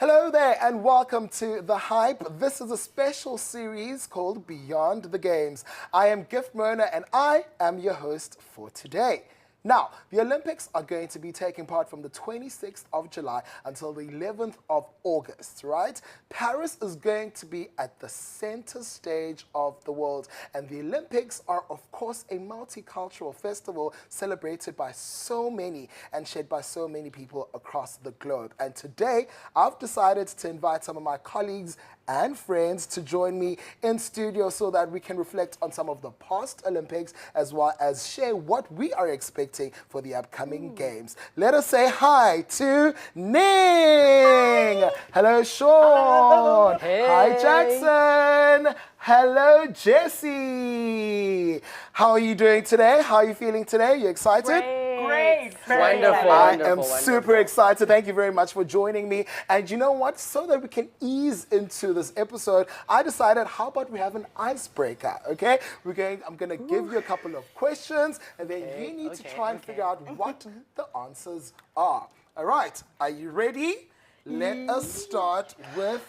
Hello there and welcome to The Hype. This is a special series called Beyond the Games. I am Gift Mona and I am your host for today. Now, the Olympics are going to be taking part from the 26th of July until the 11th of August, right? Paris is going to be at the center stage of the world, and the Olympics are, of course, a multicultural festival celebrated by so many and shared by so many people across the globe. And today, I've decided to invite some of my colleagues and friends to join me in studio so that we can reflect on some of the past Olympics as well as share what we are expecting for the upcoming games. Let us say hi to Ning. Hello, Sean. Hey. Hi, Jackson. Hello, Jessie. How are you doing today? How are you feeling today? You excited? Great. Wonderful. I am super excited. Thank you very much for joining me. And you know what? So that we can ease into this episode, I decided, how about we have an icebreaker, okay? I'm going to give you a couple of questions, and then you need to try and figure out what the answers are. All right. Are you ready? Let us start with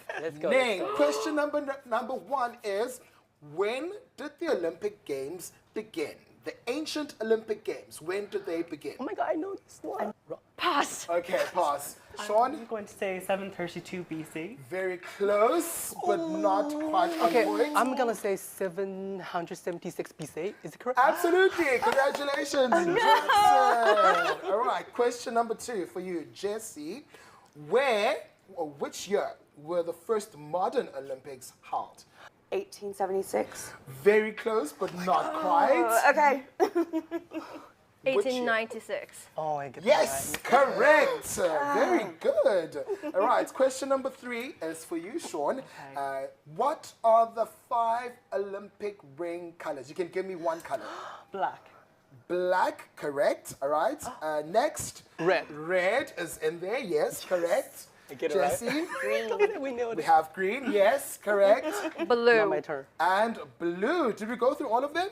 Ning. Question number one is, when did the Olympic Games begin? The ancient Olympic Games, when did they begin? Oh my God, I know this one. Pass. Okay, pass. Sean? I'm going to say 732 BC. Very close, but not quite on Okay, point. I'm gonna say 776 BC. Is it correct? Absolutely. Congratulations, Jackson. All right, question number two for you, Jessie. Where or which year were the first modern Olympics held? 1876. Very close, but not quite. Okay. 1896. Oh, I get Yes, that. correct. Very good. All right, question number three is for you, Sean. What are the 5 Olympic ring colors? You can give me one color. Black. Black, correct. All right. Next. Red. Red is in there. Yes, correct. I get it Jessie. right. We know We this. have green. Yes, correct. Now Blue. my turn. And blue. Did we go through all of them?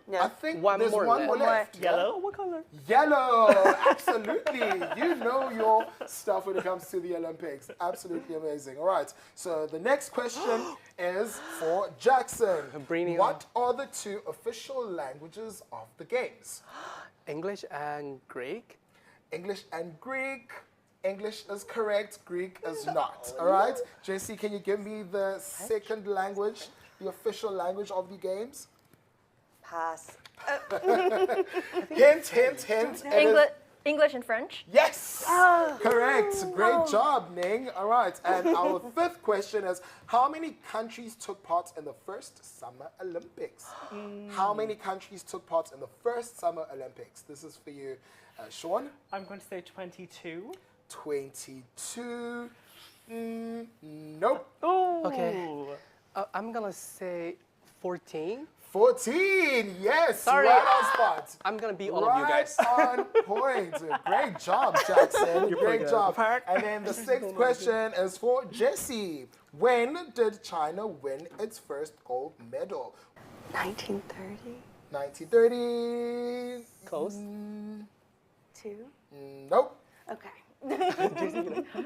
No. I think One there's more one left. more left. Yellow. What color? Yellow, absolutely. You know your stuff when it comes to the Olympics. Absolutely amazing. All right, so the next question is for Jackson. Bring it What are the 2 official languages of the Games? English and Greek. English and Greek. English is correct, Greek is not. All right, JC, can you give me the second language, the official language of the Games? Pass. Hint, hint, hint. It is- English and French. Yes! Correct. Great job, Ning. All right. And our 5th question is, how many countries took part in the first Summer Olympics? How many countries took part in the first Summer Olympics? This is for you, Sean. I'm going to say 22. 22. Nope. Oh. Okay. I'm gonna say 14. 14. Yes. Sorry. Right on spot. I'm gonna beat all of you guys. Right on point. Great job, Jackson. Great job. And then the 6th question is for Jessie. When did China win its first gold medal? 1930. 1930. Close. 2. Nope. Okay.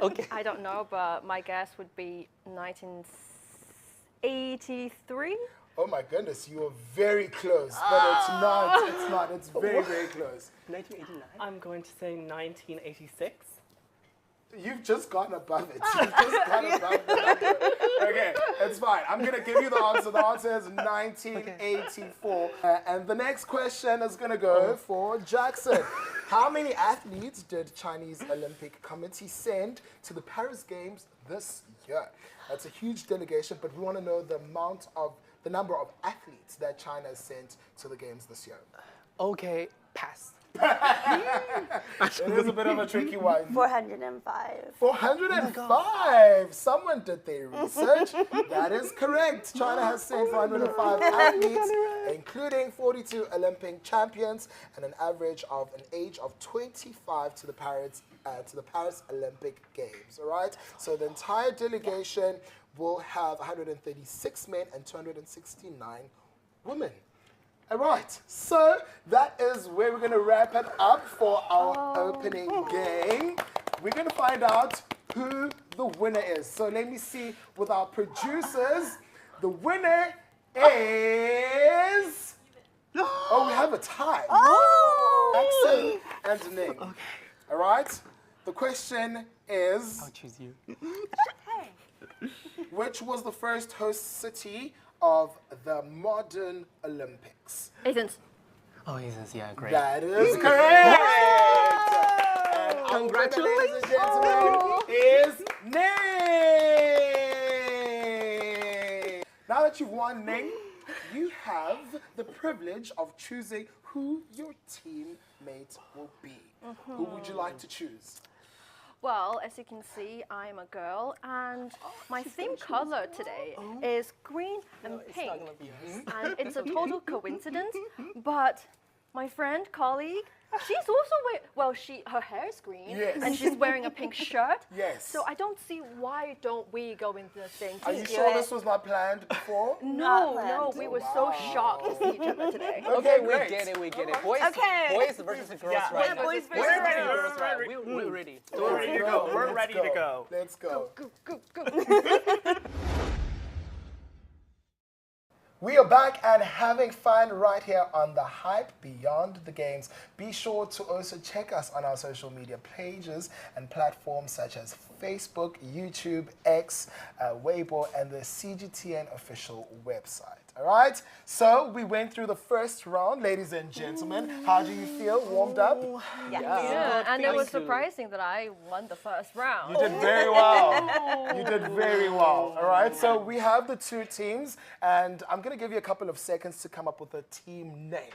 Okay. I don't know, but my guess would be 1983. Oh my goodness, you were very close, but it's not. It's not. It's very, very close. 1989. I'm going to say 1986. You've just gone above it. You've just gone above the number. Okay, it's fine. I'm going to give you the answer. The answer is 1984. And the next question is going to go for Jackson. How many athletes did Chinese Olympic Committee send to the Paris Games this year? That's a huge delegation, but we want to know the number of athletes that China has sent to the Games this year. Okay, pass. It is a bit of a tricky one. 405. 405. Someone did their research. That is correct. China has sent 405 athletes, including 42 Olympic champions and an average of an age of 25 to the Paris Olympic Games. All right. So the entire delegation will have 136 men and 269 women. All right, so that is where we're going to wrap it up for our opening game. We're going to find out who the winner is. So let me see with our producers. The winner is... Oh, we have a tie. Axel and Ning. Okay. All right. The question is... I'll choose you. Which was the first host city of the modern Olympics? Athens. Oh, yes, yeah, great. That is correct. And our winner, ladies and gentlemen, is Ning. Now that you've won, Ning, you have the privilege of choosing who your teammate will be. Who would you like to choose? Well, as you can see, I'm a girl, and my theme color today is green and pink. And it's a total coincidence, but my friend, colleague, she's also her hair is green, Yes. and she's wearing a pink shirt. Yes. So I don't see why don't we go in the same Are team. you sure this was not planned before? No, we were so shocked to see each other today. Okay, we great. get it, we get it. Boys, Okay. boys versus girls Yeah. right Yeah, now. boys versus We're ready. girls. We're ready. We're ready to go. We're Let's ready to go. Let's go. Go. We are back and having fun right here on The Hype Beyond the Games. Be sure to also check us on our social media pages and platforms such as Facebook, YouTube, X, Weibo, and the CGTN official website. All right? So we went through the first round, ladies and gentlemen. How do you feel? Warmed up? Yeah, and it was Thank you. surprising that I won the first round. You did very well. You did very well. All right. So we have the two teams, and I'm going to give you a couple of seconds to come up with a team name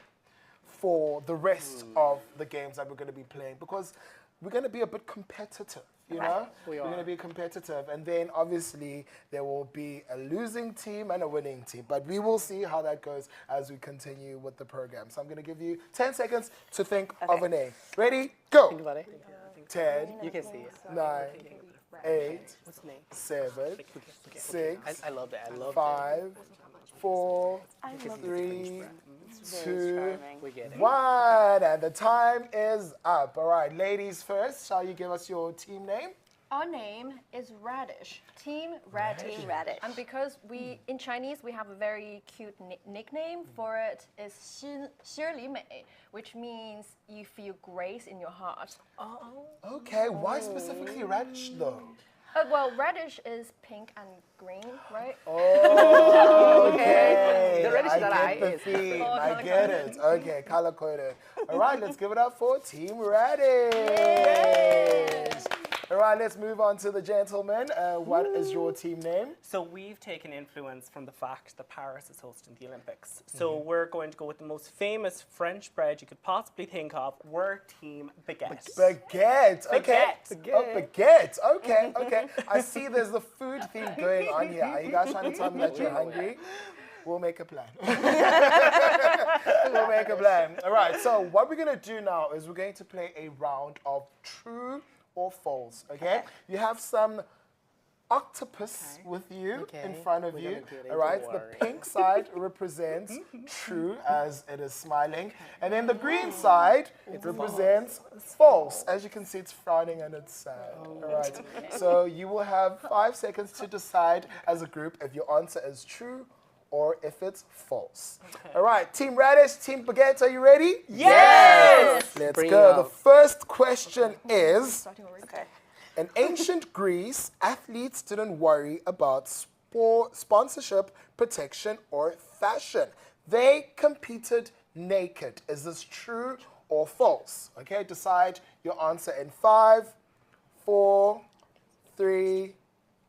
for the rest of the games that we're going to be playing, because we're going to be a bit competitive. You know, we're going to be competitive, and then obviously there will be a losing team and a winning team. But we will see how that goes as we continue with the program. So I'm going to give you 10 seconds to think of a name. Ready? Go. Think about it. 10, You can see it. 9, 8, What's the name? 7, 6, I love that. I love 5, 4, I love 3, Very 2, charming. We get it. 1. And the time is up. All right, ladies first. Shall you give us your team name? Our name is Radish, Team Radish. Team Radish. And because in Chinese we have a very cute nickname for it, is 心里美, which means you feel grace in your heart. Okay, why specifically radish though? Well, radish is pink and green, right? Okay, The radish I that I get is. the theme. I get it. Okay, color coded. All right, let's give it up for Team Radish. All right, let's move on to the gentlemen. What is your team name? So we've taken influence from the fact that Paris is hosting the Olympics. So we're going to go with the most famous French bread you could possibly think of. We're Team Baguette. Baguette. Okay. Baguette. Oh, baguette. Okay, okay. I see there's the food theme going on here. Are you guys trying to tell me that you're hungry? We'll make a plan. We'll make a plan. All right, so what we're going to do now is we're going to play a round of true or false, okay? You have some octopus with you in front of you, all right? The pink side represents true, as it is smiling, and then the green side represents false. As you can see, it's frowning and it's sad, all right? So you will have 5 seconds to decide as a group if your answer is true or if it's false. All right, Team Radish, Team Baguette, are you ready? Yes! Let's Bring go. it The on. first question is, Starting already. Okay. in ancient Greece, athletes didn't worry about sponsorship, protection, or fashion. They competed naked. Is this true or false? Okay, decide your answer in 5, 4, 3,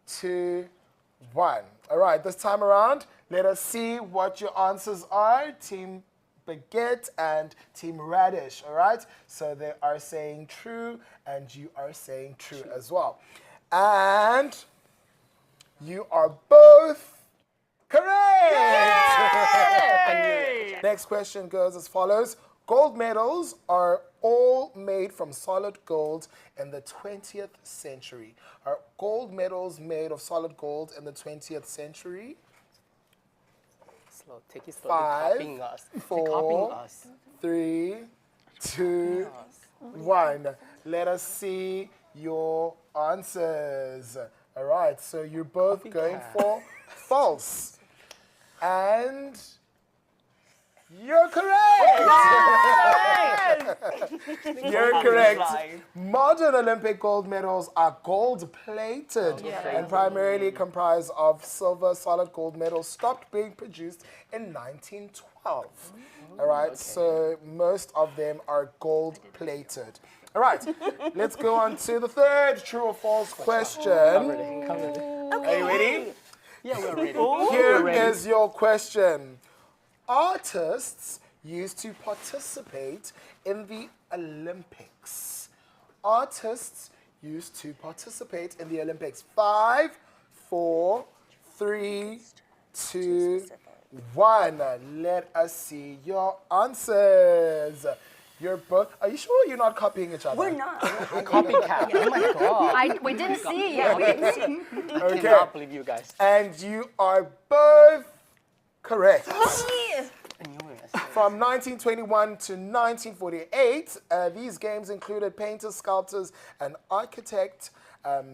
2, 1. All right, this time around, let us see what your answers are. Team Baguette and Team Radish, all right? So they are saying true, and you are saying true as well. And you are both correct! Next question goes as follows. Gold medals are all made from solid gold in the 20th century. Are gold medals made of solid gold in the 20th century? Slow, take it slow. 5, They're copying us. They're 4, copying us. 3, 2, 1. Let us see your answers. All right, so you're both going for false. And you're correct! You're correct. Modern Olympic gold medals are gold-plated and primarily comprise of silver solid gold medals stopped being produced in 1912. All right, so most of them are gold-plated. All right, let's go on to the third true or false question. Are you ready? Yeah, we're ready. Here is your question. Artists used to participate in the Olympics. Artists used to participate in the Olympics. 5, 4, 3, 2, 1. Let us see your answers. You're both. Are you sure you're not copying each other? We're not. Copycat. Oh my god. We didn't see it yet. We didn't see it. I cannot believe you guys. And you are both correct. I knew it. From 1921 to 1948, these games included painters, sculptors, and architects,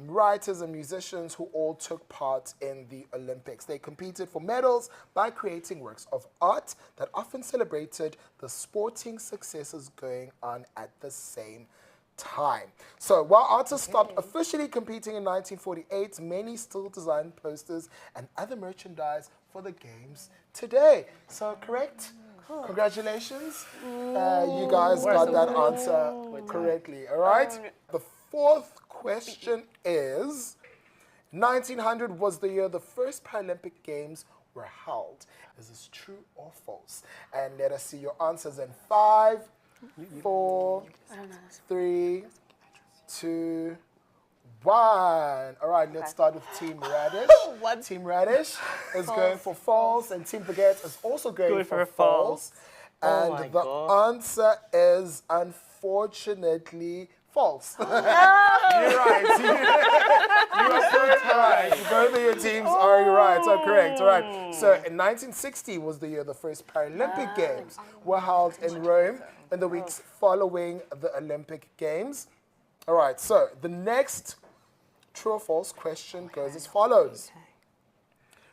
writers, and musicians who all took part in the Olympics. They competed for medals by creating works of art that often celebrated the sporting successes going on at the same time. So while artists stopped officially competing in 1948, many still design posters and other merchandise for the games today. So correct? Congratulations. You guys got that answer correctly. All right? The fourth question is, 1900 was the year the first Paralympic Games were held. Is this true or false? And let us see your answers in 5, 4, 3, 2, 1. All right, let's start with Team Radish. Team Radish is going for false, and Team Baguette is also going for false. Oh And my the God. answer is unfortunately false. You're right. You are both right. Both of your teams are right. So correct. All right. So in 1960 was the year the first Paralympic Games were held in Rome in the weeks following the Olympic Games. All right. So the next true or false question goes as follows.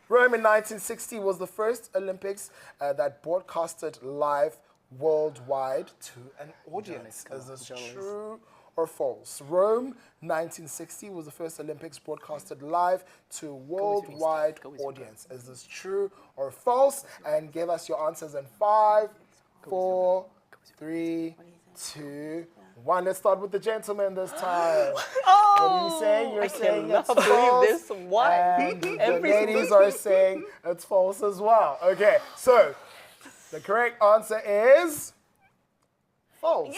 Rome in 1960 was the first Olympics that broadcasted live worldwide to an audience. Is this true or false? Rome 1960 was the first Olympics broadcasted live to a worldwide audience. Is this true or false? And give us your answers in 5, 4, 3, 2, 1. Let's start with the gentleman this time. What are you saying? You're saying it's cannot false. believe this. Why? And the ladies are saying it's false as well. Okay, so the correct answer is false.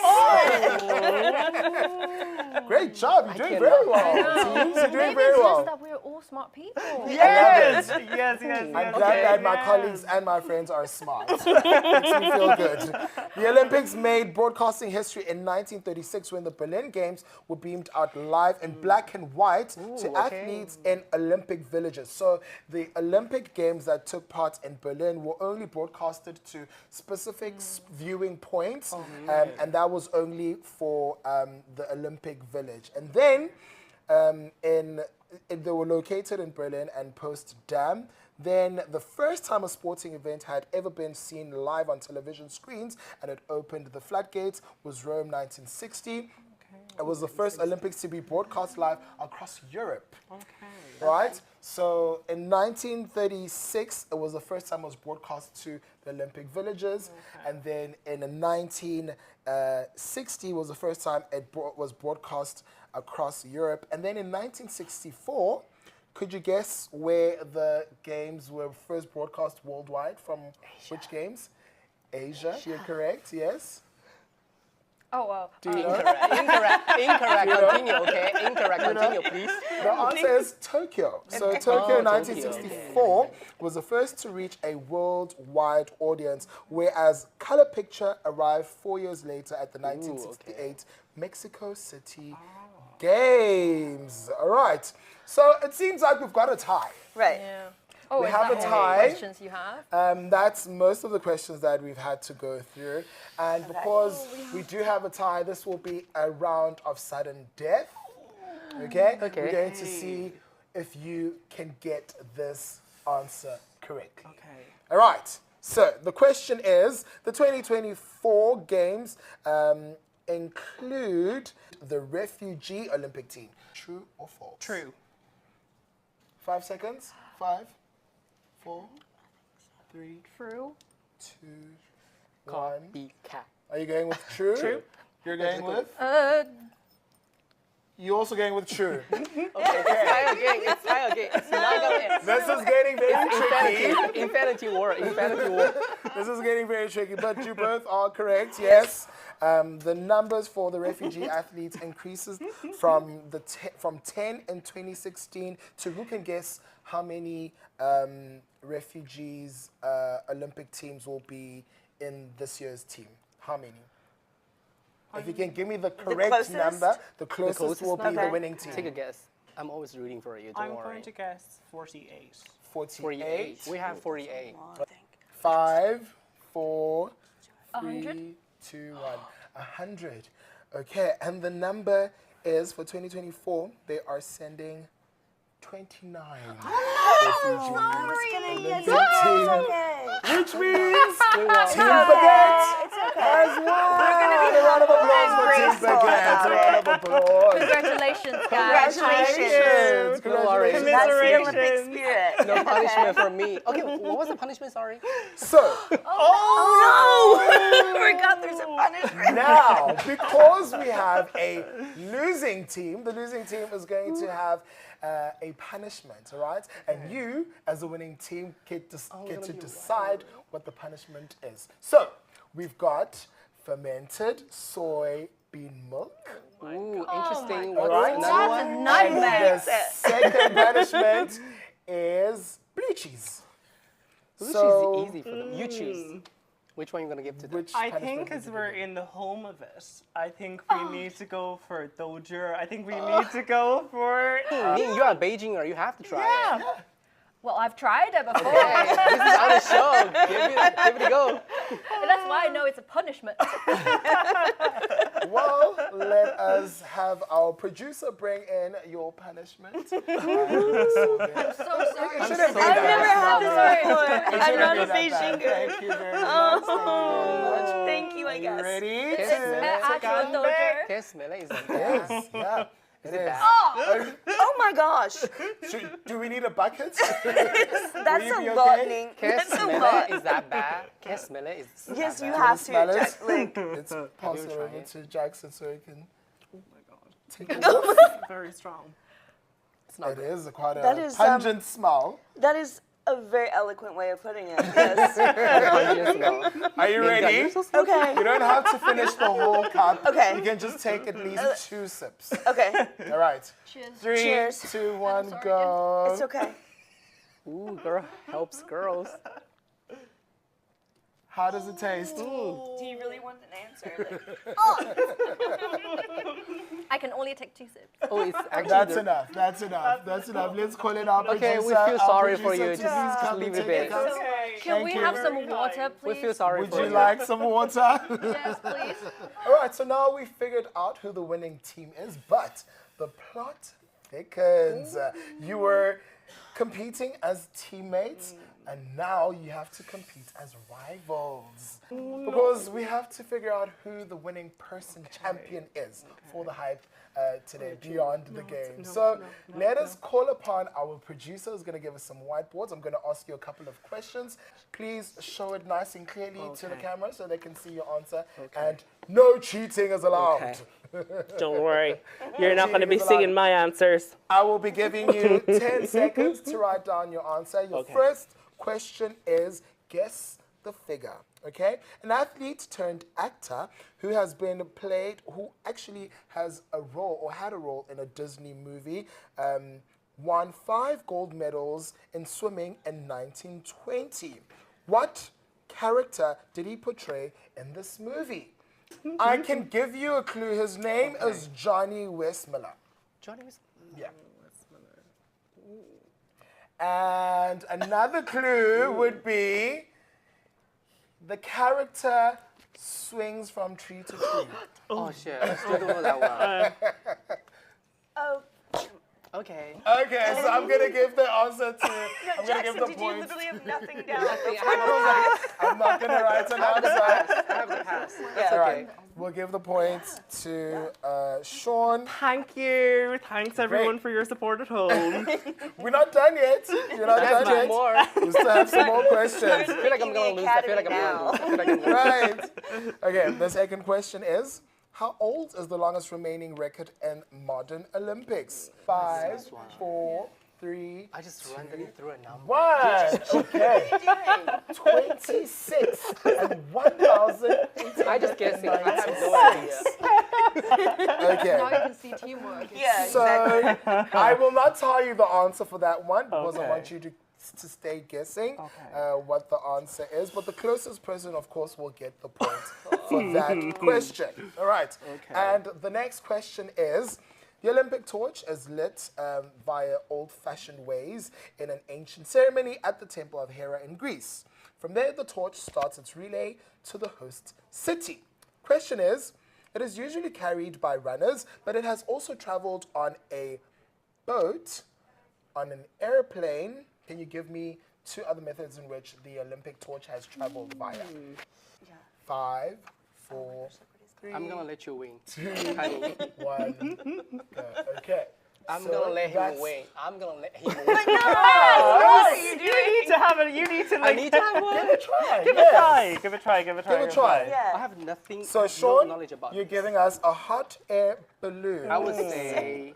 Great job. You're doing very well. Teams, you're doing Maybe very it's just well. that we're all smart people. Yes. I'm glad that my colleagues and my friends are smart. Makes me feel good. The Olympics made broadcasting history in 1936 when the Berlin Games were beamed out live in black and white to athletes in Olympic villages. So the Olympic Games that took part in Berlin were only broadcasted to specific viewing points, and that was only for the Olympic village. And then they were located in Berlin and Potsdam. Then the first time a sporting event had ever been seen live on television screens and it opened the floodgates was Rome 1960. It was the first Olympics to be broadcast live across Europe. Right? So in 1936, it was the first time it was broadcast to the Olympic villages. And then in 1960 was the first time it was broadcast across Europe. And then in 1964, could you guess where the games were first broadcast worldwide from? Asia. Which games? Asia. You're correct, yes. Oh, well. Do you know? Incorrect. Continue, okay? Incorrect. Continue, please. The answer is Tokyo. So Tokyo in 1964 was the first to reach a worldwide audience, whereas Color Picture arrived 4 years later at the 1968 Mexico City Games. All right. So it seems like we've got a tie. Right. Yeah. Oh, We is have that a all the tie. questions you have? That's most of the questions that we've had to go through. And because we do have a tie, this will be a round of sudden death. Okay? We're going to see if you can get this answer correctly. Okay. All right. So the question is, the 2024 games include the refugee Olympic team. True or false? True. 5 seconds. 5, 4, 3, True. 2, 1. Copycat. Are you going with true? True. You're going with? Uh, You're also going with true. It's tie again. It's not gonna This is getting very tricky. Infinity War. This is getting very tricky, but you both are correct. Yes, the numbers for the refugee athletes increases from 10 in 2016 to, who can guess how many refugees Olympic teams will be in this year's team? How many? If you can give me the correct closest? number, the closest closest will be the number? winning team. Take a guess. I'm always rooting for you. Don't I'm worry. going to guess 48. 48. We have 48. I think. 5, 4, 100? 3, 2, 1. 100. Okay, and the number is for 2024, they are sending 29 refugees. Olympic team, Okay. which means Team Baguette It's okay. has won. A round of applause for Team graceful Baguette. A round of applause. Congratulations, guys. Congratulations. No worries. Congratulations. That's the Commiserations. Olympic spirit. No punishment for me. Okay, what was the punishment? Sorry. So, Forgot there's a punishment. now, because we have a losing team, the losing team is going to have a punishment, all right? And you, as a winning team, get to decide what the punishment is. So, we've got fermented soybean milk. Ooh, interesting. All What's right? another one? Nightmare. And the second punishment is blue cheese. Blue So, cheese is easy for them. You choose. Which one you're gonna give to them? which I punishment think as would you we're give? in the home of it, I think we need to go for dojer. I think we need to go for. You are Beijing, or you have to try it. Yeah. Well, I've tried it before. Hey, this is on the show. Give it a go. And that's why I know it's a punishment. Well, let us have our producer bring in your punishment. So sorry. Shouldn't be I've that never had bad. this before. It I'm shouldn't not be a that bad. Beijing girl. Thank you very much. Thank you very much. Thank you, I You guess. ready? Yes, Actual dojo. Can smell it? Is it Yes, yeah. It is. Oh my gosh. Do we need a bucket? That's you a be lot. okay? Can That's a smell lot. it? Is that bad? Can smell it? Is Yes, that you bad? have to. Smell it? Like, Let's pass it try over it? to Jackson so he can Oh my god. take it. Very strong. It's not It good. is quite That a is, pungent smell. that is a very eloquent way of putting it. Yes. Pungent smell. Are you ready? Okay. You don't have to finish the whole cup. Okay. You can just take at least 2 sips. Okay. All right. Cheers. 3, Cheers. 2, 1, sorry go. It's okay. Ooh, girl helps girls. How does it taste? Do you really want an answer? I can only take 2 sips. Oh, it's actually That's the, enough. That's enough. That's enough. Let's call it our Okay, producer. we feel our sorry for producer you. to Just please come leave and it take be. cup. Okay. Can we Thank have you. some Very water, nice. please? we feel sorry Would for you like some water? Yes, please. All right, so now we figured out who the winning team is, but the plot thickens. You were competing as teammates, and now you have to compete as rivals. Because we have to figure out who the winning person champion is for the hype today, beyond the game. So let us call upon our producer who's going to give us some whiteboards. I'm going to ask you a couple of questions. Please show it nice and clearly to the camera so they can see your answer. And no cheating is allowed. Okay. Don't worry. You're not going to be Cheating is allowed. seeing my answers. I will be giving you 10 seconds to write down your answer. Your first question is guess the figure. Okay? An athlete turned actor who who actually has a role or had a role in a Disney movie, won 5 gold medals in swimming in 1920. What character did he portray in this movie? I can give you a clue. His name is Johnny Westmiller. Johnny was. Yeah. And another clue would be the character swings from tree to tree. Oh shit! I still don't know that one. Oh, Okay. Okay, so I'm gonna give the answer to. I'm gonna give Jackson, the did you point. literally have nothing down? I'm not gonna write an answer. I have the pass. That's All okay. right, we'll give the points to Sean. Thank you. Thanks everyone for your support at home. We're not done yet. You're not I have done two yet. more. We still have some more questions. I feel like I'm gonna lose. I feel like I'm gonna lose. I feel like I'm gonna lose. Right. Okay, the second question is, how old is the longest remaining record in modern Olympics? 5, 4, 3, I just randomly threw a number. 1. Okay. 26 and 1,000. I just guessing. I have no idea. Okay. Now you can see teamwork. Yeah, So exactly. I will not tell you the answer for that one because I Okay. want you to stay guessing what the answer is. But the closest person, of course, will get the point for that question. All right. Okay. And the next question is, the Olympic torch is lit via old-fashioned ways in an ancient ceremony at the Temple of Hera in Greece. From there, the torch starts its relay to the host city. Question is, it is usually carried by runners, but it has also traveled on a boat, on an airplane. Can you give me 2 other methods in which the Olympic torch has traveled via? 5, 4, 3, I'm gonna let you win. 2, Honey. 1. Go. Okay. I'm So gonna let him that's- win. I'm gonna let him win. What are you doing? You need to have it. You need to I like. need to have one. Try. Give it yes. a try. Give it a try. Give it a try. Give it a try. I Yeah. have nothing. So no Sean, knowledge about you're this. giving us a hot air balloon. I would say.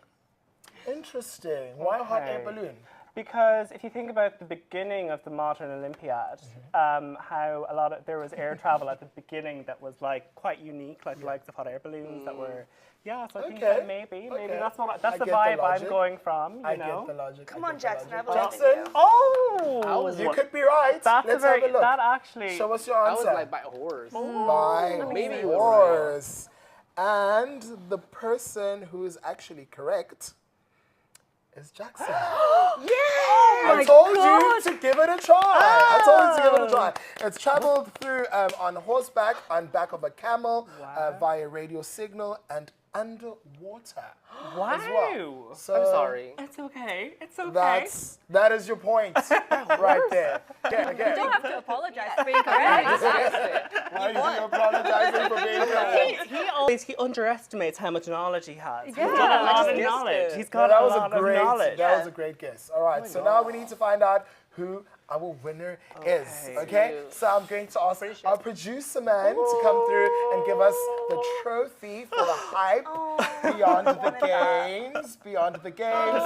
Interesting. Why a hot air Okay. balloon? Because if you think about the beginning of the modern Olympiad, how there was air travel at the beginning that was like quite unique, like the likes of hot air balloons that were. Yeah, so I think Okay. that maybe Okay. that's I the get the vibe I'm logic. going from. You I know. get the logic. Come I on, get the Jackson, I logic. believe in Jackson, you. Oh, I was you What? could be right. That's Let's a very have a look. that actually. Show us your I answer. was like by horse. By Maybe you were horse. And the person who is actually correct is Jackson. I told you to give it a try. I told you to give it a try. It's traveled through on horseback, on back of a camel, via radio signal, and underwater. Wow. As well. So I'm sorry. It's okay. It's okay. that is your point right there. You Again. don't have to apologize for being correct. Why are you apologizing for being correct? He underestimates how much knowledge he has. He's Yeah. got a I lot just of guessed knowledge. it. He's got that a was lot a great, of knowledge. that was a great guess. All right, so now we need to find out who our winner is. Okay, so I'm going to ask our producer man to come through and give us the trophy for the hype beyond the games. Beyond the games.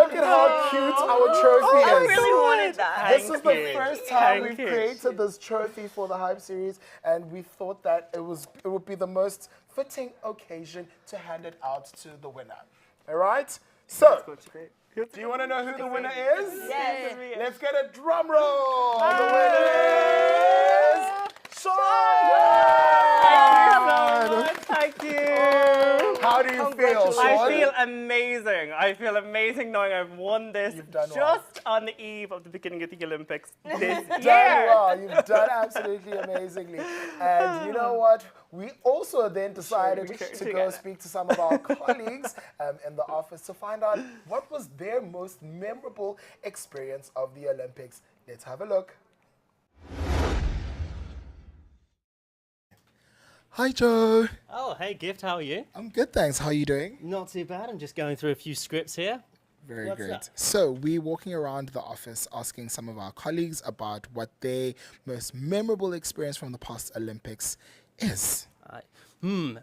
Look at how cute our trophy I is. really wanted that. This is the you. first time Thank we've you. created this trophy for the Hype series, and we thought that it would be the most fitting occasion to hand it out to the winner. All right? So, do you want to know who the winner is? Yes. Let's get a drum roll. The winner is Sean. Thank you. How do you feel, Sean? I feel amazing. I feel amazing knowing I've won this You've done just on the eve of the beginning of the Olympics this done year. well. You've done absolutely amazingly. And you know what? We also then decided to go speak to some of our colleagues in the office to find out what was their most memorable experience of the Olympics. Let's have a look. Hi, Joe. Oh, hey, Gift, how are you? I'm good, thanks. How are you doing? Not too bad. I'm just going through a few scripts here. Very What's good. up? So we're walking around the office asking some of our colleagues about what their most memorable experience from the past Olympics is.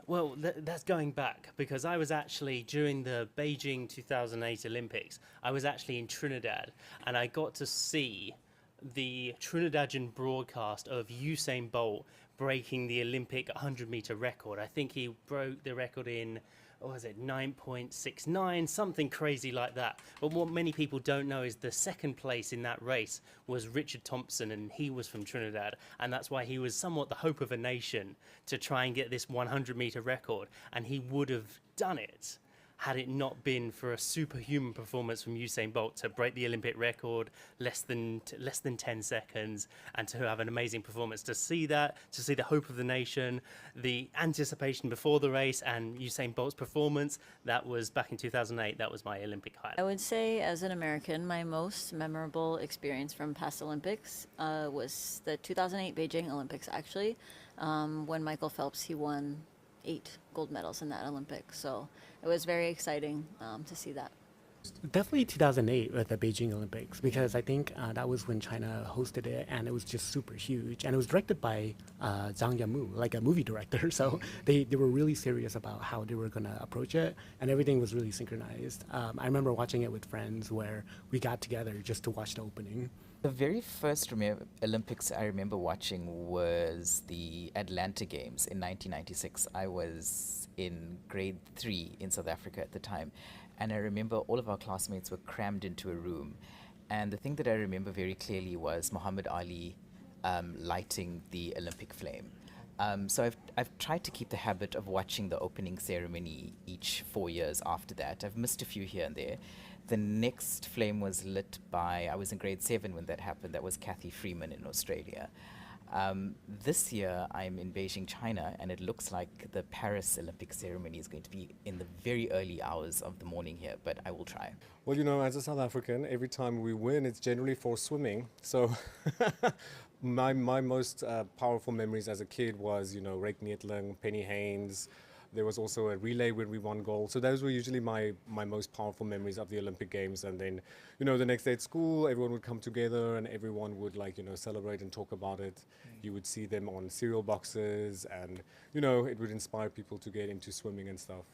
Well, that's going back because I was actually, during the Beijing 2008 Olympics, I was actually in Trinidad and I got to see the Trinidadian broadcast of Usain Bolt breaking the Olympic 100-meter record. I think he broke the record in, what was it, 9.69, something crazy like that. But what many people don't know is the second place in that race was Richard Thompson, and he was from Trinidad, and that's why he was somewhat the hope of a nation to try and get this 100-meter record, and he would have done it had it not been for a superhuman performance from Usain Bolt to break the Olympic record less than 10 seconds, and to have an amazing performance, to see that, to see the hope of the nation, the anticipation before the race, and Usain Bolt's performance, that was back in 2008. That was my Olympic highlight. I would say, as an American, my most memorable experience from past Olympics was the 2008 Beijing Olympics, actually, when Michael Phelps, he won 8 gold medals in that Olympics. So it was very exciting to see that. Definitely 2008 with the Beijing Olympics, because I think that was when China hosted it, and it was just super huge. And it was directed by Zhang Yimou, like a movie director. So they were really serious about how they were going to approach it, and everything was really synchronized. I remember watching it with friends where we got together just to watch the opening. The very first Olympics I remember watching was the Atlanta Games in 1996. I was in grade 3 in South Africa at the time. And I remember all of our classmates were crammed into a room. And the thing that I remember very clearly was Muhammad Ali lighting the Olympic flame. So I've tried to keep the habit of watching the opening ceremony each 4 years after that. I've missed a few here and there. The next flame was lit by, I was in grade 7 when that happened. That was Kathy Freeman in Australia. This year I'm in Beijing, China, and it looks like the Paris Olympic ceremony is going to be in the very early hours of the morning here, but I will try. Well, you know, as a South African, every time we win, it's generally for swimming. So my most powerful memories as a kid was, you know, Ryk Neethling, Penny Haynes. There was also a relay when we won gold. So those were usually my most powerful memories of the Olympic Games. And then, you know, the next day at school, everyone would come together and everyone would, like, you know, celebrate and talk about it. You would see them on cereal boxes, and, you know, it would inspire people to get into swimming and stuff.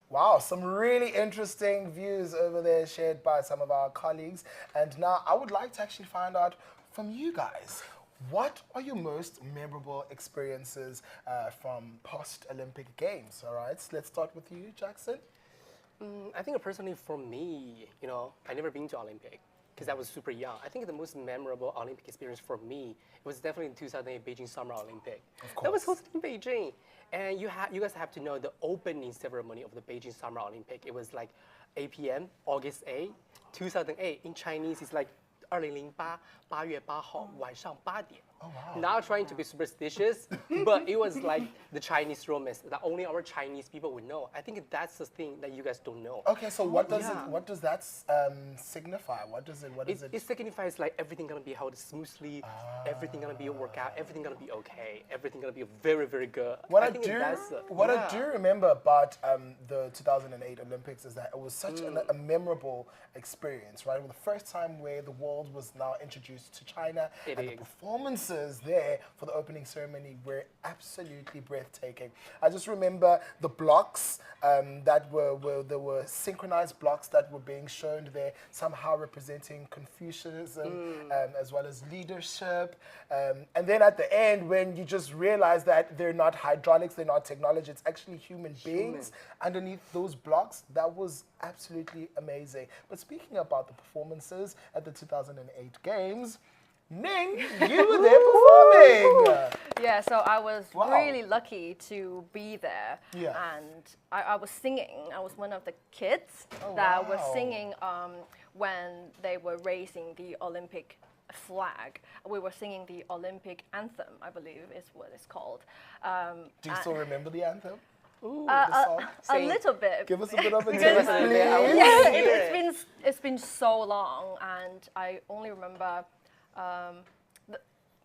Wow, some really interesting views over there shared by some of our colleagues. And now I would like to actually find out from you guys, what are your most memorable experiences from post-Olympic Games? All right, so let's start with you, Jackson. I think personally for me, you know, I never been to Olympic because I was super young. I think the most memorable Olympic experience for me, it was definitely the 2008 Beijing Summer Olympic. Of course. That was hosted in Beijing. And you guys have to know the opening ceremony of the Beijing Summer Olympic. It was like 8 p.m., August 8, 2008. In Chinese, it's like 2008 8月8号晚上8点. Oh, wow. Not trying to be superstitious, but it was like the Chinese romance that only our Chinese people would know. I think that's the thing that you guys don't know. Okay, so what does Yeah. it? What does that signify? What is it? It signifies like everything gonna be held smoothly, everything gonna be a workout, everything gonna be okay, everything gonna be very, very good. What I think do yeah. remember about the 2008 Olympics is that it was such a memorable experience, right? It was the first time where the world was now introduced to China, It and the is. performances there for the opening ceremony were absolutely breathtaking. I just remember the blocks that there were synchronized blocks that were being shown there, somehow representing Confucianism as well as leadership. And then at the end, when you just realize that they're not hydraulics, they're not technology, it's actually human beings underneath those blocks, that was absolutely amazing. But speaking about the performances at the 2008 Games, Ning, you were there performing. Yeah, so I was Wow. really lucky to be there. Yeah. And I was singing. I was one of the kids Oh, that was wow. singing when they were raising the Olympic flag. We were singing the Olympic anthem, I believe is what it's called. Do you still remember the anthem? A Sing. little bit. Give us a bit of a Because- taste, Yeah, please. Yeah, hear it's been so long, and I only remember.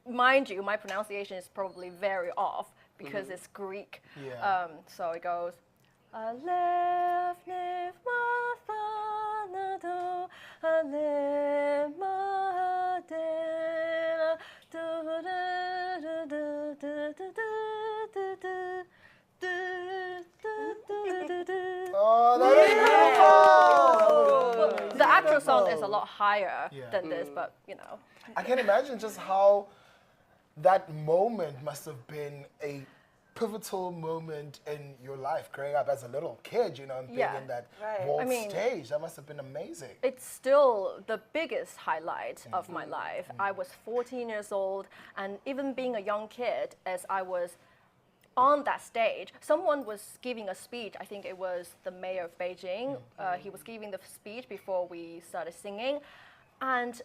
Mind you, my pronunciation is probably very off because it's Greek. Yeah. So it goes. Alef nef mathanado, alef mahadena, Oh, that is beautiful. The actual song is a lot higher Yeah. than this, but you know. I can imagine just how that moment must have been a pivotal moment in your life growing up as a little kid, you know, and being Yeah. in that Right. world I mean- stage. That must have been amazing. It's still the biggest highlight of my life. I was 14 years old, and even being a young kid, as I was on that stage, someone was giving a speech. I think it was the mayor of Beijing. He was giving the speech before we started singing. And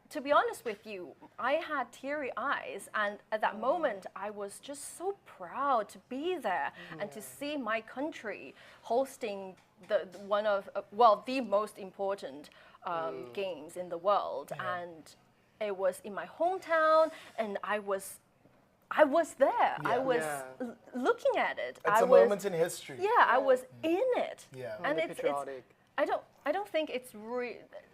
to be honest with you, I had teary eyes. And at that moment, I was just so proud to be there and to see my country hosting one of, the most important games in the world. And it was in my hometown, and I was there. I was looking at it. It's a moment in history. Yeah, I was in it. Yeah. And Really patriotic. I don't think it's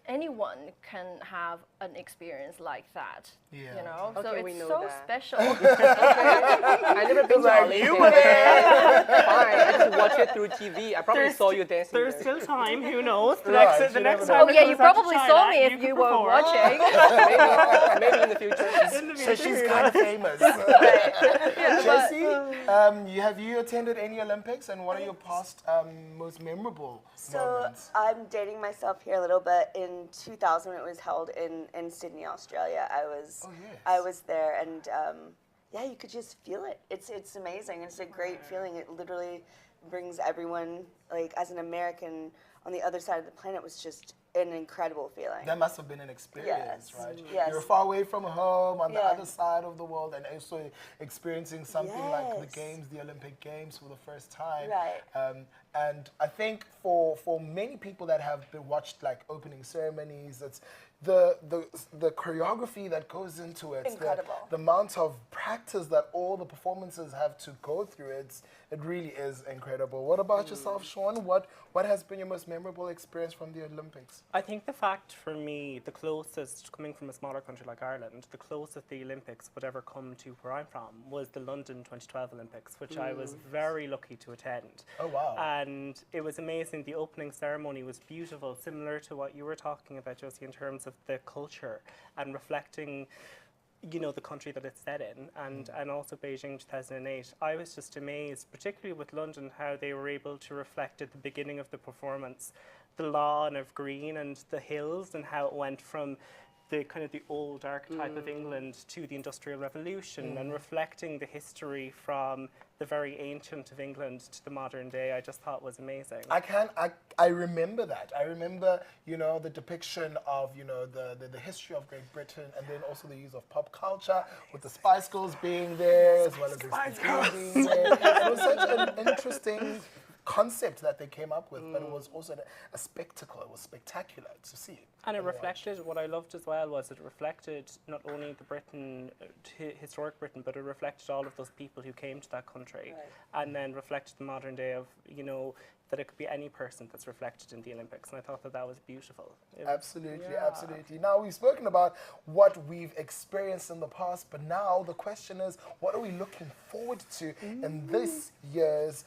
anyone can have an experience like that. Yeah. You know, so Okay, we it's know so that. special. I never been to Like, Olympics. you were there. Fine, I just watch it through TV. I probably saw you dancing There's there. still time. Who knows? The Right, next, the you next never time. know. Oh yeah, it you comes out to probably China, saw me if can you were perform. watching. Maybe in the future. In the So future, she's who kind knows? of famous. Yeah, but- Jessie, have you attended any Olympics, and what are your past most memorable So moments? I'm dating myself here a little bit. In 2000, it was held in Sydney, Australia. yes. I was there, and yeah, you could just feel it. It's amazing. It's a great feeling. It literally brings everyone, like as an American on the other side of the planet, was just an incredible feeling. That must have been an experience, Yes, right? yes. You're far away from home on the Yeah. other side of the world, and also experiencing something like the Yes. games, the Olympic Games, for the first time. Right. And I think for many people that have watched like opening ceremonies, it's the choreography that goes into it, Incredible. the amount of practice that all the performances have to go through. It really is incredible. What about yourself, Sean? What has been your most memorable experience from the Olympics? I think the fact for me, the closest, coming from a smaller country like Ireland, the closest the Olympics would ever come to where I'm from was the London 2012 Olympics, which I was very lucky to attend. Oh, wow. And it was amazing. The opening ceremony was beautiful, similar to what you were talking about, Josie, in terms of the culture and reflecting, you know, the country that it's set in, and also Beijing 2008. I was just amazed, particularly with London, how they were able to reflect at the beginning of the performance the lawn of green and the hills, and how it went from the kind of the old archetype of England to the Industrial Revolution, and reflecting the history from the very ancient of England to the modern day. I just thought was amazing. I remember that. I remember, you know, the depiction of, you know, the history of Great Britain, and then also the use of pop culture with the Spice Girls being there, as well as the Spice Girls being there. It was such an interesting concept that they came up with, but it was also a spectacle. It was spectacular to see. And it watch. reflected, what I loved as well was it reflected not only the Britain, historic Britain, but it reflected all of those people who came to that country, and then reflected the modern day of, you know, that it could be any person that's reflected in the Olympics. And I thought that that was beautiful. Absolutely, absolutely. Now, we've spoken about what we've experienced in the past, but now the question is, what are we looking forward to in this year's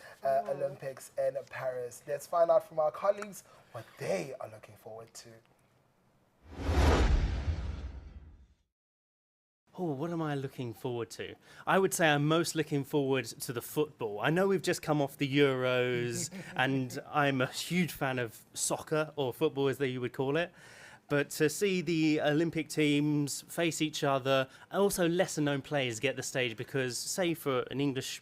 Olympics in Paris? Let's find out from our colleagues what they are looking forward to. Oh, what am I looking forward to? I would say I'm most looking forward to the football. I know we've just come off the Euros, and I'm a huge fan of soccer, or football as you would call it. But to see the Olympic teams face each other, and also lesser known players get the stage, because say for an English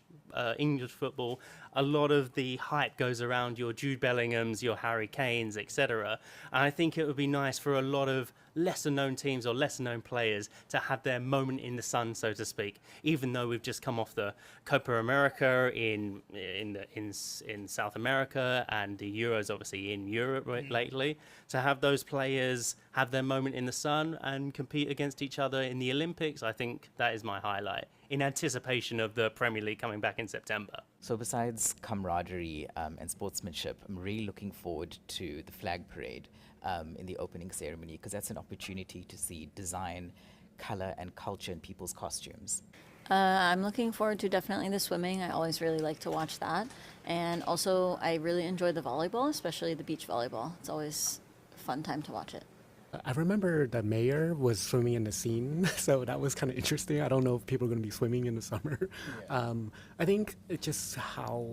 football, a lot of the hype goes around your Jude Bellinghams, your Harry Kanes, etc. And I think it would be nice for a lot of lesser known teams or lesser known players to have their moment in the sun, so to speak, even though we've just come off the Copa America in South America, and the Euros obviously in Europe lately. To have those players have their moment in the sun and compete against each other in the Olympics, I think that is my highlight, in anticipation of the Premier League coming back in September. So besides camaraderie and sportsmanship, I'm really looking forward to the flag parade in the opening ceremony, because that's an opportunity to see design, color, and culture in people's costumes. I'm looking forward to definitely the swimming. I always really like to watch that. And also, I really enjoy the volleyball, especially the beach volleyball. It's always a fun time to watch it. I remember the mayor was swimming in the scene, so that was kind of interesting. I don't know if people are going to be swimming in the summer. I think it's just how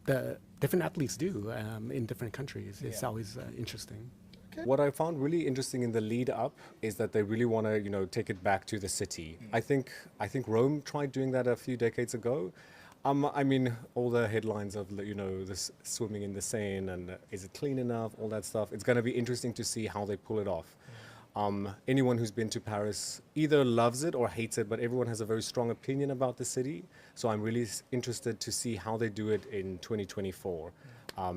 the different athletes do in different countries. It's always interesting. What I found really interesting in the lead up is that they really want to, you know, take it back to the city. I think Rome tried doing that a few decades ago. I mean, all the headlines of, you know, this swimming in the Seine and is it clean enough, all that stuff. It's going to be interesting to see how they pull it off. Anyone who's been to Paris either loves it or hates it, but everyone has a very strong opinion about the city. So I'm really interested to see how they do it in 2024.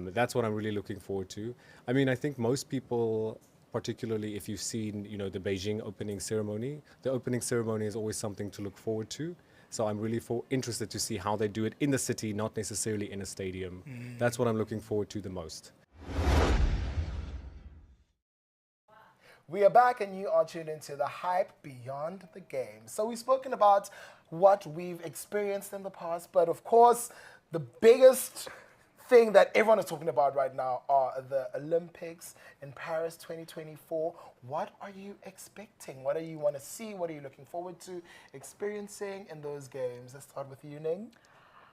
That's what I'm really looking forward to. I mean, I think most people, particularly if you've seen, you know, the Beijing opening ceremony, the opening ceremony is always something to look forward to. So I'm really interested to see how they do it in the city, not necessarily in a stadium. That's what I'm looking forward to the most. We are back and you are tuned into the hype beyond the game. So we've spoken about what we've experienced in the past, but of course, the biggest thing that everyone is talking about right now are the Olympics in Paris 2024. What are you expecting? What do you want to see? What are you looking forward to experiencing in those games? Let's start with you, Ning.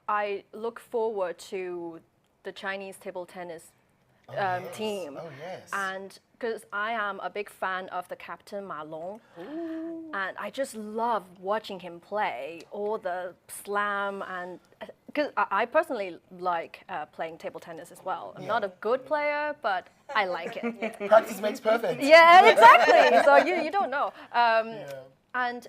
I look forward to the Chinese table tennis team. Oh, yes. And because I am a big fan of the captain Ma Long. And I just love watching him play all the slam and because I personally like playing table tennis as well. I'm not a good player, but I like it. Practice makes perfect. Yeah, exactly. So you don't know. And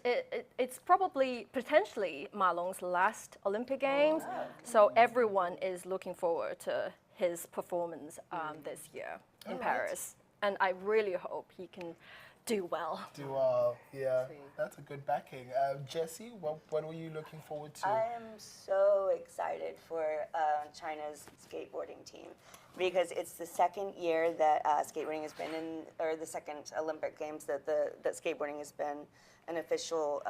it's probably potentially Ma Long's last Olympic Games. So everyone is looking forward to his performance this year in Paris. And I really hope he can do well. Do well, yeah. That's a good backing. Jessie, what were you looking forward to? I am so excited for China's skateboarding team because it's the second year that skateboarding has been in, or the second Olympic Games that that skateboarding has been an official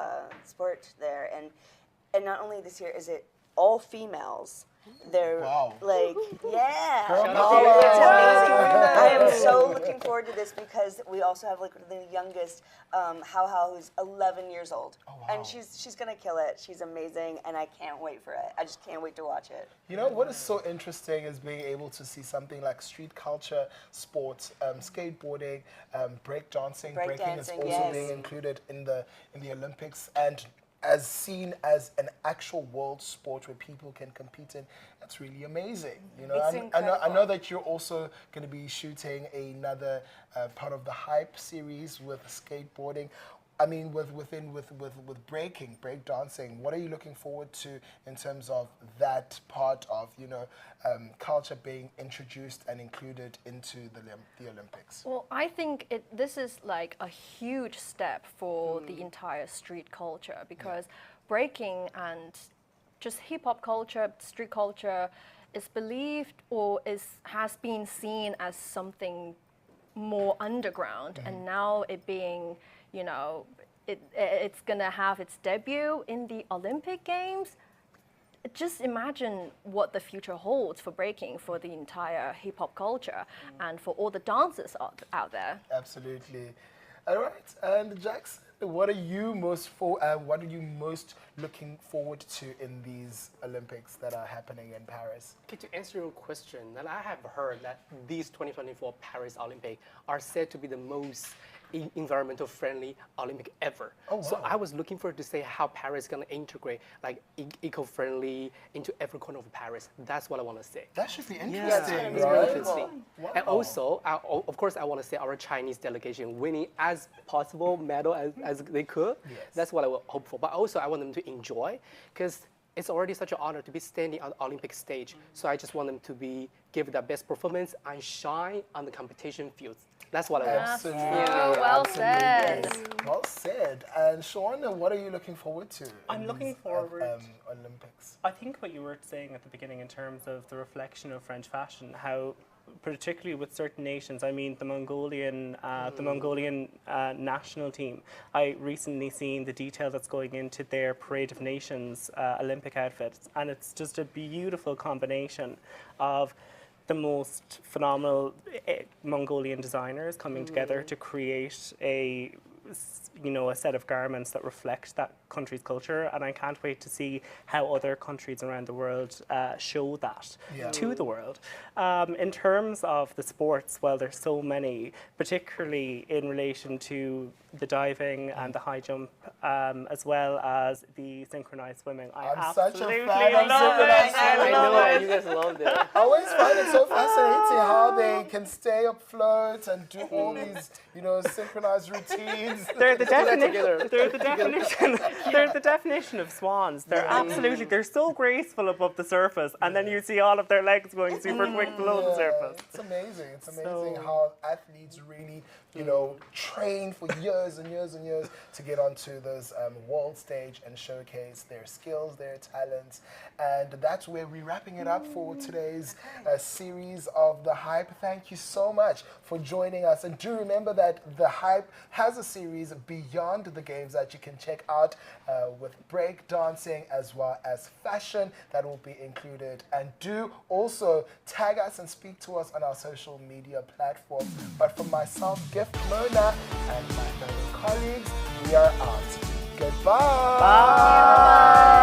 sport there. And not only this year is it all females. They're like, yeah, Girl it's power. amazing. I am so looking forward to this because we also have like the youngest, Hao Hao, who's 11 years old, and she's gonna kill it. She's amazing, and I can't wait for it. I just can't wait to watch it. You know what is so interesting is being able to see something like street culture, sports, skateboarding, breakdancing. Breaking is Breakdancing, also yes. being included in the Olympics and as seen as an actual world sport where people can compete in. That's really amazing. You know, It's I know incredible. that you're also going to be shooting another part of the hype series with skateboarding. I mean, with break dancing, what are you looking forward to in terms of that part of, you know, culture being introduced and included into the Olympics? Well, I think this is like a huge step for the entire street culture because breaking and just hip hop culture, street culture is believed or has been seen as something more underground, and now it being, you know, it's gonna have its debut in the Olympic Games. Just imagine what the future holds for breaking, for the entire hip hop culture, and for all the dancers out there. Absolutely. All right, and Jackson, what are you most looking forward to in these Olympics that are happening in Paris? Okay, to answer your question, that I have heard that these 2024 Paris Olympic are said to be the most environmental friendly Olympic ever. Oh, wow. So I was looking forward to say how Paris is going to integrate like eco-friendly into every corner of Paris. That's what I want to say. That should be interesting, Yeah, it's right? really interesting. Wow. And also, of course, I want to say our Chinese delegation winning as possible medal as they could. Yes. That's what I will hope for. But also, I want them to enjoy because it's already such an honor to be standing on the Olympic stage. So I just want them to give their best performance and shine on the competition fields. That's what I want. Absolutely. Well said. Well said. And Sean, what are you looking forward to? I'm in looking these, forward- Olympics. I think what you were saying at the beginning in terms of the reflection of French fashion, how particularly with certain nations, I mean the Mongolian national team. I recently seen the detail that's going into their Parade of Nations Olympic outfits, and it's just a beautiful combination of the most phenomenal Mongolian designers coming together to create a set of garments that reflect that country's culture, and I can't wait to see how other countries around the world show that to the world. In terms of the sports, well, there's so many, particularly in relation to the diving and the high jump as well as the synchronized swimming. I'm such a absolutely fan of love synchronized it. I love know, it. you guys loved it. I always find it so fascinating how they can stay afloat and do all these, synchronized routines. They're the together. definition. They're the definition. They're the definition of swans. They're absolutely. They're so graceful above the surface, and then you see all of their legs going super quick below the surface. It's amazing. It's amazing So- how athletes really, train for years and years and years to get onto those world stage and showcase their skills, their talents. And that's where we're wrapping it up for today's series of The Hype. Thank you so much for joining us. And do remember that The Hype has a series beyond the games that you can check out with break dancing as well as fashion that will be included. And do also tag us and speak to us on our social media platforms. But for myself, Gift Mona, and my fellow colleagues, we are out. Goodbye. Bye.